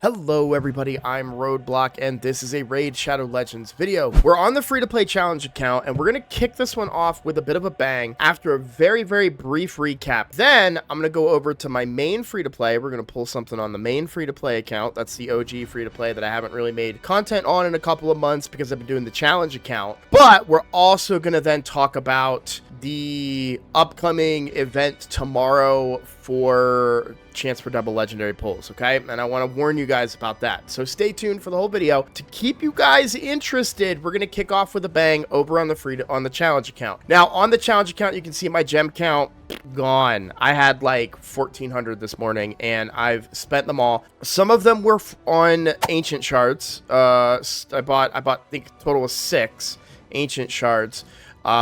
Hello everybody, I'm Roadblock and this is a Raid Shadow Legends video. We're on the free-to-play challenge account and we're going to kick this one off with a bit of a bang after a very brief recap. Then I'm going to go over to my main free-to-play. We're going to pull something on the main free-to-play account. That's the OG free-to-play that I haven't really made content on in a couple of months because I've been doing the challenge account. But we're also going to then talk about the upcoming event tomorrow for chance for double legendary pulls, okay? And I want to warn you guys about that. So stay tuned for the whole video. To keep you guys interested, we're going to kick off with a bang over on the challenge account. Now, on the challenge account, you can see my gem count gone. I had like 1,400 this morning and I've spent them all. Some of them were on ancient shards. I bought I think a total of 6 ancient shards,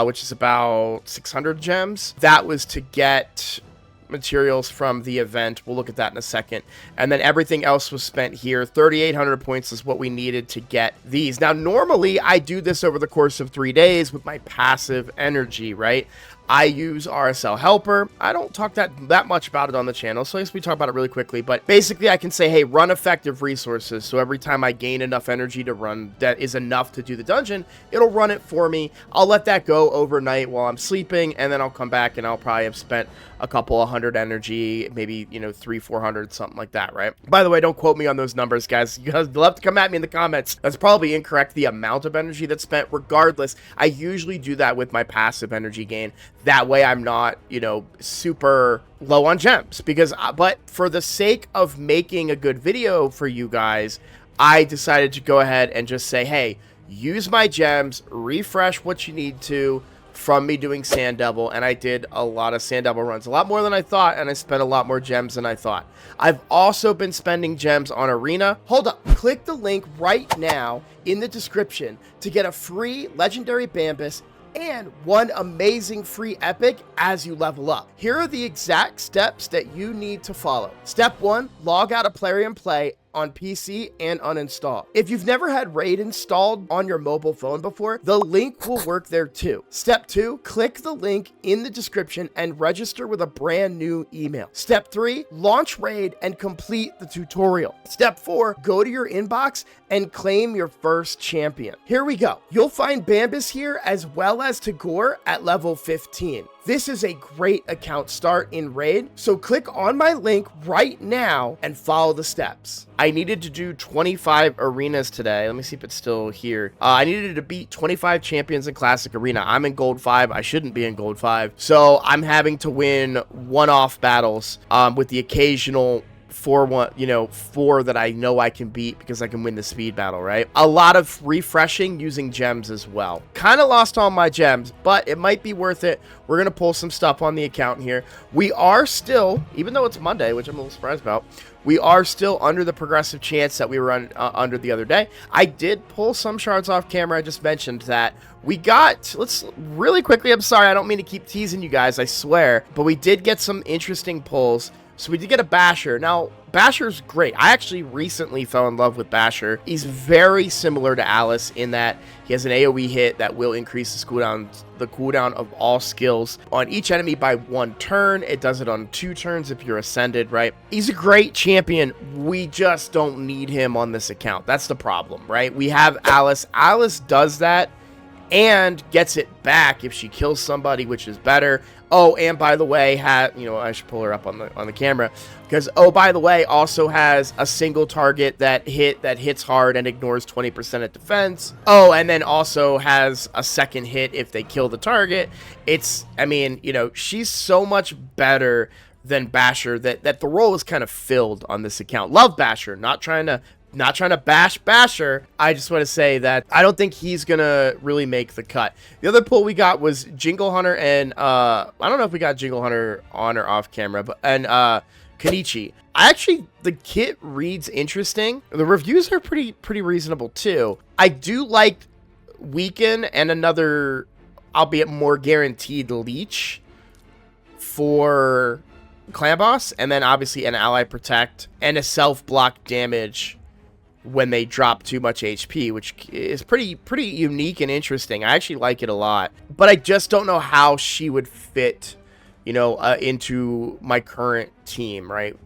which is about 600 gems. That was to get materials from the event. We'll look at that in a second. And then everything else was spent here. 3,800 points is what we needed to get these. Now, normally I do this over the course of 3 days with my passive energy, right? I use RSL Helper. I don't talk that much about it on the channel, so I guess we talk about it really quickly. But basically, I can say, hey, run effective resources. So every time I gain enough energy to run that is enough to do the dungeon, it'll run it for me. I'll let that go overnight while I'm sleeping, and then I'll come back and I'll probably have spent a couple of hundred energy, maybe, you know, 300-400, something like that, right? By the way, don't quote me on those numbers, guys. You guys love to come at me in the comments. That's probably incorrect, the amount of energy that's spent. Regardless, I usually do that with my passive energy gain. That way I'm not, you know, super low on gems. But for the sake of making a good video for you guys, I decided to go ahead and just say, hey, use my gems, refresh what you need to from me doing Sand Devil. And I did a lot of Sand Devil runs, a lot more than I thought, and I spent a lot more gems than I thought. I've also been spending gems on Arena. Hold up, click the link right now in the description to get a free legendary Bambus and one amazing free epic as you level up. Here are the exact steps that you need to follow. Step 1, log out of Plarium Play on PC and uninstall. If you've never had Raid installed on your mobile phone before, the link will work there too. Step 2, click the link in the description and register with a brand new email. Step 3, launch Raid and complete the tutorial. Step 4, go to your inbox and claim your first champion. Here we go. You'll find Bambus here as well as Tagoar at level 15. This is a great account start in Raid, so click on my link right now and follow the steps. I needed to do 25 arenas today. Let me see if it's still here. I needed to beat 25 champions in Classic Arena. I'm in Gold 5. I shouldn't be in Gold 5. So I'm having to win one-off battles with the occasional 4 that I know I can beat because I can win the speed battle, right? A lot of refreshing using gems as well. Kind of lost all my gems, but it might be worth it. We're going to pull some stuff on the account here. We are still, even though it's Monday, which I'm a little surprised about, we are still under the progressive chance that we were under the other day. I did pull some shards off camera. I just mentioned that. We got, let's really quickly, I'm sorry, I don't mean to keep teasing you guys, I swear, but we did get some interesting pulls. So we did get a Basher. Now, Basher's great. I actually recently fell in love with Basher. He's very similar to Alice in that he has an AoE hit that will increase the cooldown of all skills on each enemy by 1 turn. It does it on 2 turns if you're ascended, right? He's a great champion. We just don't need him on this account. That's the problem, right? We have Alice. Alice does that and gets it back if she kills somebody, which is better. Oh, and by the way, I should pull her up on the camera because, oh, by the way, also has a single target that hits hard and ignores 20% of defense. Oh, and then also has a second hit if they kill the target. I mean, you know, she's so much better than Basher that the role is kind of filled on this account. Love Basher, not trying to bash Basher. I just want to say that I don't think he's gonna really make the cut. The other pull we got was Jingle Hunter and I don't know if we got Jingle Hunter on or off camera, but Kenichi. The kit reads interesting. The reviews are pretty reasonable too. I do like Weaken and another, albeit more guaranteed, Leech for Clan Boss, and then obviously an Ally Protect and a self-block damage when they drop too much HP, which is pretty unique and interesting. I actually like it a lot, but I just don't know how she would fit into my current team, right?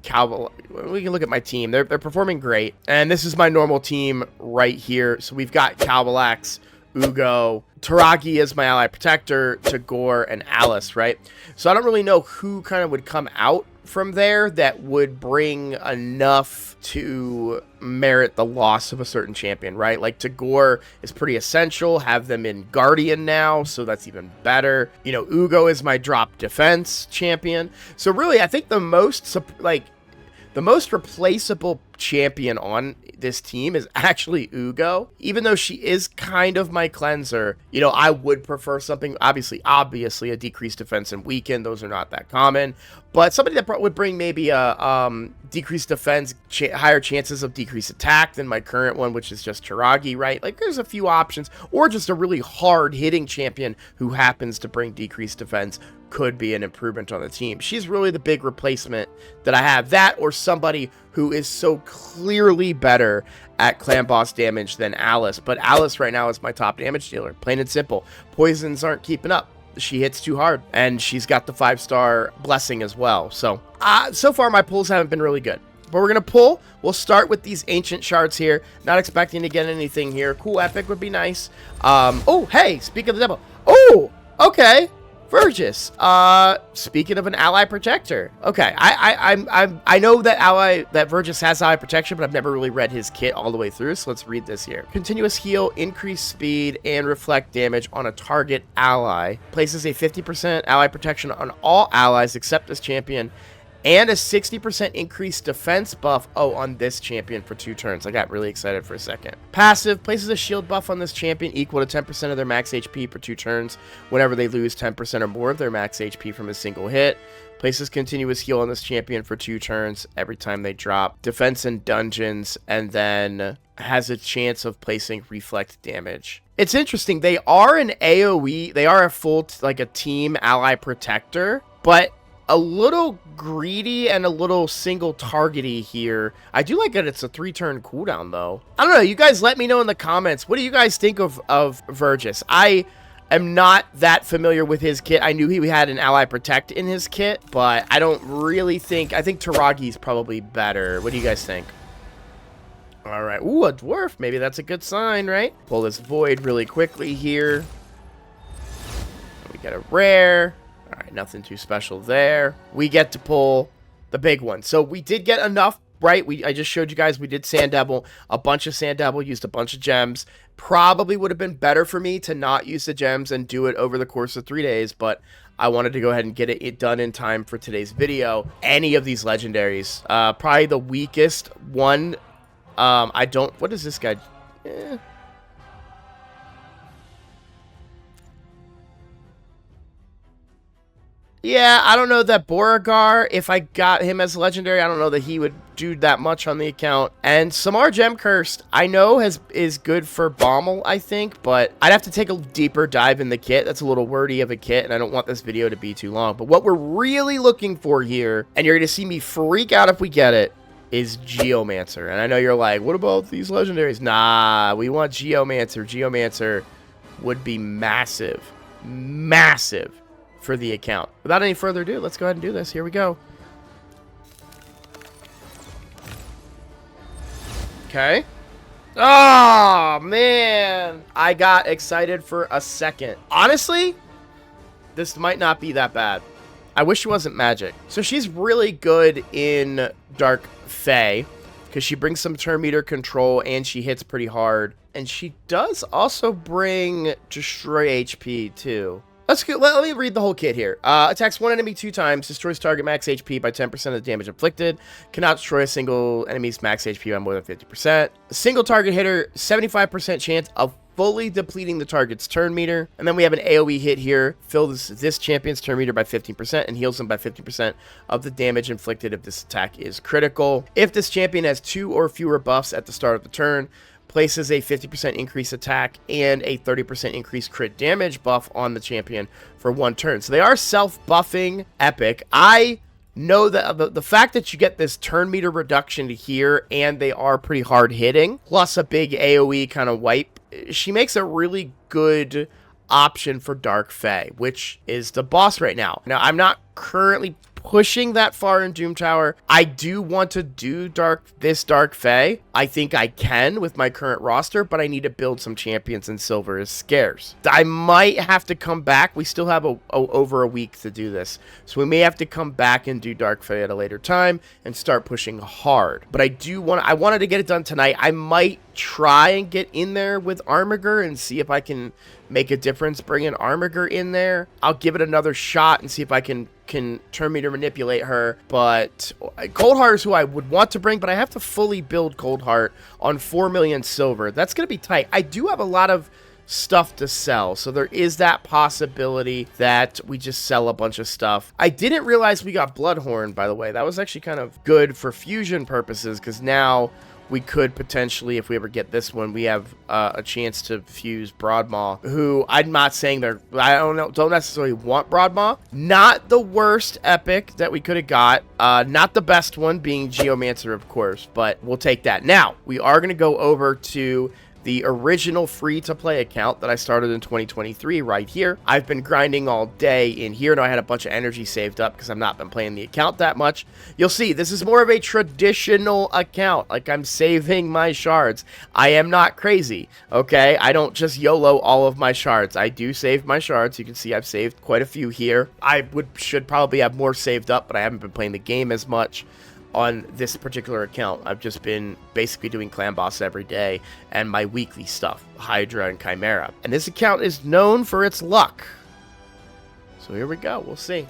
We can look at my team. They're performing great. And this is my normal team right here. So we've got Calvalax, Ugo, Taragi is my ally protector, Tagoar, and Alice, right? So I don't really know who kind of would come out from there that would bring enough to merit the loss of a certain champion, right? Like Tagoar is pretty essential. Have them in Guardian now, so that's even better. Ugo is my drop defense champion. So really, I think the most replaceable champion on this team is actually Ugo. Even though she is kind of my cleanser, I would prefer something, obviously a decreased defense and weaken. Those are not that common. But somebody that would bring maybe a decreased defense, higher chances of decreased attack than my current one, which is just Taragi, right? Like, there's a few options. Or just a really hard-hitting champion who happens to bring decreased defense could be an improvement on the team. She's really the big replacement that I have. That or somebody who is so clearly better at clan boss damage than Alice. But Alice right now is my top damage dealer. Plain and simple. Poisons aren't keeping up. She hits too hard. And she's got the 5-star blessing as well. So, so far my pulls haven't been really good. But we're going to pull. We'll start with these ancient shards here. Not expecting to get anything here. Cool epic would be nice. Oh, hey, speak of the devil. Oh, okay. Vergis. Speaking of an ally protector. Okay, I know that Vergis has ally protection, but I've never really read his kit all the way through, so let's read this here. Continuous heal, increase speed, and reflect damage on a target ally. Places a 50% ally protection on all allies except this champion, and a 60% increased defense buff, on this champion for 2 turns. I got really excited for a second. Passive, places a shield buff on this champion equal to 10% of their max HP for 2 turns whenever they lose 10% or more of their max HP from a single hit. Places continuous heal on this champion for 2 turns every time they drop. Defense in dungeons, and then has a chance of placing reflect damage. It's interesting. They are an AoE. They are a full, like a team ally protector, but a little greedy and a little single targety here. I do like that it's a 3-turn cooldown, though. I don't know. You guys let me know in the comments. What do you guys think of Vergis? I am not that familiar with his kit. I knew he had an ally protect in his kit, but I don't really think... I think Taragi's probably better. What do you guys think? All right. Ooh, a dwarf. Maybe that's a good sign, right? Pull this void really quickly here. We get a rare. All right, nothing too special there. We get to pull the big one. So we did get enough, right? I just showed you guys we did Sand Devil, a bunch of Sand Devil, used a bunch of gems. Probably would have been better for me to not use the gems and do it over the course of 3 days, but I wanted to go ahead and get it done in time for today's video. Any of these legendaries. Probably the weakest one. What is this guy? Yeah, I don't know that Beauregard, if I got him as a legendary, I don't know that he would do that much on the account. And Samar Gem Cursed, I know is good for Bommel, I think, but I'd have to take a deeper dive in the kit. That's a little wordy of a kit, and I don't want this video to be too long. But what we're really looking for here, and you're going to see me freak out if we get it, is Geomancer. And I know you're like, what about these legendaries? Nah, we want Geomancer. Geomancer would be massive. Massive. For the account. Without any further ado, let's go ahead and do this. Here we go. Okay. Oh, man. I got excited for a second. Honestly, this might not be that bad. I wish it wasn't magic. So she's really good in Dark Fae because she brings some turn meter control and she hits pretty hard. And she does also bring Destroy HP too. Let me read the whole kit here. Attacks one enemy 2 times, destroys target max HP by 10% of the damage inflicted, cannot destroy a single enemy's max HP by more than 50%. A single target hitter, 75% chance of fully depleting the target's turn meter. And then we have an AoE hit here, fills this champion's turn meter by 15% and heals them by 50% of the damage inflicted if this attack is critical. If this champion has 2 or fewer buffs at the start of the turn, places a 50% increased attack and a 30% increased crit damage buff on the champion for 1 turn. So they are self-buffing epic. I know that the fact that you get this turn meter reduction here and they are pretty hard hitting, plus a big AoE kind of wipe, she makes a really good option for Dark Fae, which is the boss right now. Now, I'm not currently pushing that far in Doom Tower. I do want to do this Dark Fae. I think I can with my current roster, but I need to build some champions, and silver is scarce. I might have to come back. We still have over a week to do this, so we may have to come back and do Dark Fae at a later time and start pushing hard. But I wanted to get it done tonight. I might try and get in there with Armiger and see if I can make a difference, bring an Armiger in there. I'll give it another shot and see if I can turn me to manipulate her. But Coldheart is who I would want to bring, but I have to fully build Coldheart on 4 million silver. That's going to be tight. I do have a lot of stuff to sell, so there is that possibility that we just sell a bunch of stuff. I didn't realize we got Bloodhorn, by the way. That was actually kind of good for fusion purposes, because now we could potentially, if we ever get this one, we have a chance to fuse Broadmaw, who I'm not saying I don't necessarily want Broadmaw. Not the worst epic that we could have got. Not the best one, being Geomancer, of course, but we'll take that. Now, we are going to go over to the original free-to-play account that I started in 2023 right here. I've been grinding all day in here, and I had a bunch of energy saved up because I've not been playing the account that much. You'll see, this is more of a traditional account. Like, I'm saving my shards. I am not crazy, okay? I don't just YOLO all of my shards. I do save my shards. You can see I've saved quite a few here. I should probably have more saved up, but I haven't been playing the game as much on this particular account. I've just been basically doing clan boss every day and my weekly stuff, Hydra and Chimera. And this account is known for its luck. So here we go. We'll see.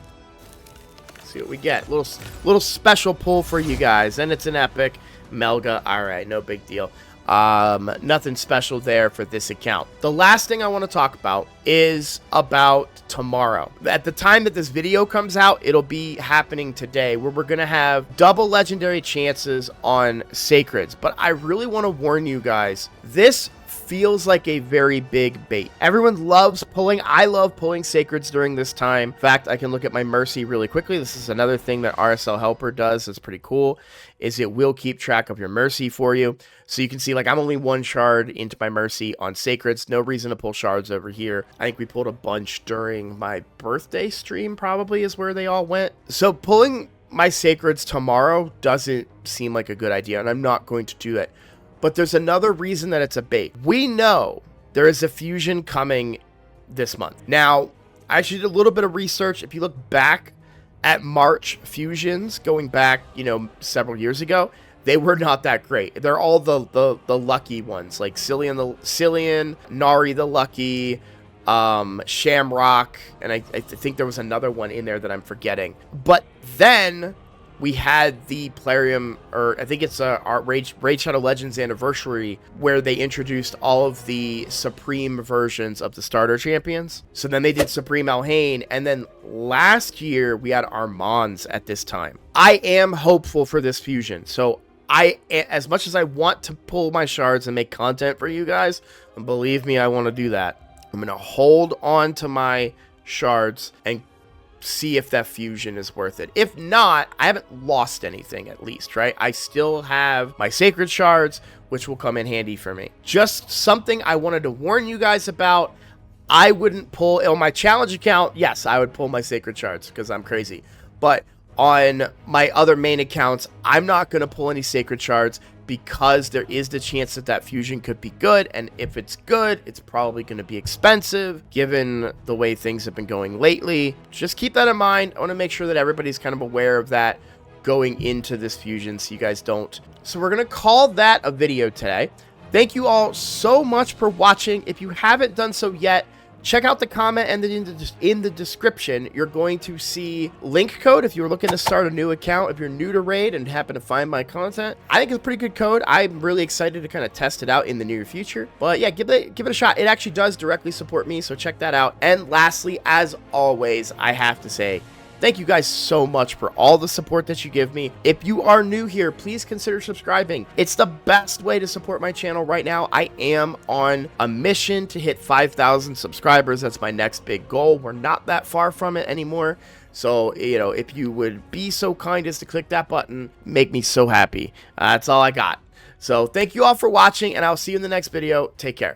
See what we get. Little special pull for you guys. And it's an epic. Melga. Alright, no big deal. Nothing special there for this account. The last thing I want to talk about is about tomorrow. At the time that this video comes out, it'll be happening today, where we're going to have double legendary chances on Sacreds. But I really want to warn you guys, this feels like a very big bait. Everyone loves pulling. I love pulling Sacreds during this time. In fact, I can look at my Mercy really quickly. This is another thing that RSL Helper does that's pretty cool, is it will keep track of your Mercy for you. So you can see, like, I'm only 1 shard into my Mercy on Sacreds. No reason to pull shards over here. I think we pulled a bunch during my birthday stream, probably is where they all went. So pulling my Sacreds tomorrow doesn't seem like a good idea, and I'm not going to do it. But there's another reason that it's a bait. We know there is a fusion coming this month. Now, I actually did a little bit of research. If you look back at March fusions, going back, you know, several years ago, they were not that great. They're all the lucky ones, like Cillian, Nari the Lucky, Shamrock, and I think there was another one in there that I'm forgetting. But then we had the Plarium, or I think it's our Raid Shadow Legends anniversary, where they introduced all of the Supreme versions of the starter champions. So then they did Supreme Alhain, and then last year we had Armands at this time. I am hopeful for this fusion. So as much as I want to pull my shards and make content for you guys, and believe me, I want to do that, I'm going to hold on to my shards and see if that fusion is worth it. If not, I haven't lost anything, at least, right? I still have my sacred shards, which will come in handy for me. Just something I wanted to warn you guys about. I wouldn't pull on my challenge account. Yes, I would pull my sacred shards because I'm crazy. But on my other main accounts, I'm not going to pull any sacred shards, because there is the chance that that fusion could be good, and if it's good, it's probably going to be expensive, given the way things have been going lately. Just keep that in mind. I want to make sure that everybody's kind of aware of that going into this fusion, so you guys don't. So we're going to call that a video today. Thank you all so much for watching. If you haven't done so yet, check out the comment, and then in the description, you're going to see link code if you're looking to start a new account. If you're new to Raid and happen to find my content, I think it's a pretty good code. I'm really excited to kind of test it out in the near future. But yeah, give it a shot. It actually does directly support me, so check that out. And lastly, as always, I have to say, thank you guys so much for all the support that you give me. If you are new here, please consider subscribing. It's the best way to support my channel right now. I am on a mission to hit 5,000 subscribers. That's my next big goal. We're not that far from it anymore. So, you know, if you would be so kind as to click that button, make me so happy. That's all I got. So thank you all for watching, and I'll see you in the next video. Take care.